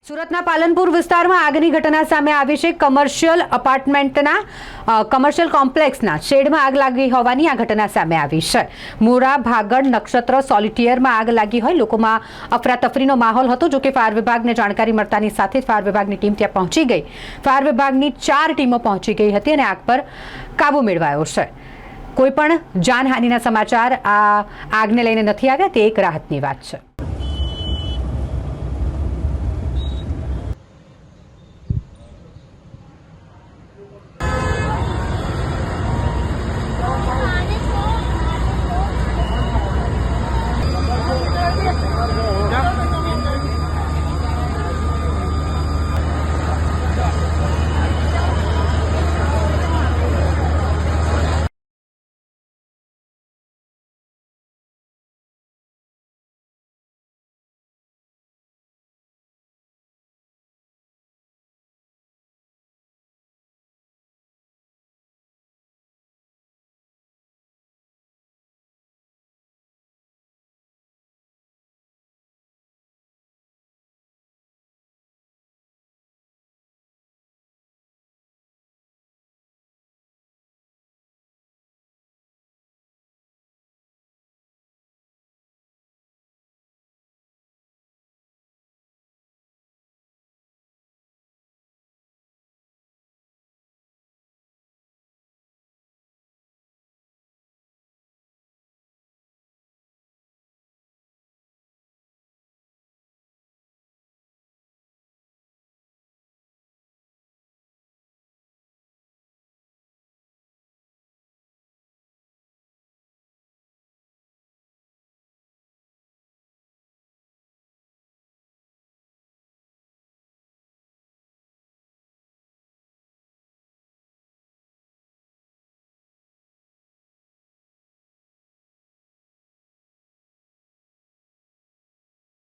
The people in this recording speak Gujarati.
સુરતના પાલનપુર વિસ્તારમાં આગની ઘટના સામે આવી છે। કમર્શિયલ અપાર્ટમેન્ટના કમર્શિયલ કોમ્પ્લેક્સના શેડમાં આગ લાગી હોવાની આ ઘટના સામે આવી છે। મોરા ભાગડ નક્ષત્ર સોલિટિયરમાં આગ લાગી હોય લોકોમાં અફરાતફરીનો માહોલ હતો। જો કે ફાયર વિભાગને જાણકારી મળતાની સાથે જ ફાયર વિભાગની ટીમ ત્યાં પહોંચી ગઈ। ફાયર વિભાગની 4 ટીમો પહોંચી ગઈ હતી અને આગ પર કાબુ મેળવાયો છે। કોઈ પણ જાનહાનિના સમાચાર આ આગને લઈને નથી આવ્યા, તે એક રાહતની વાત છે।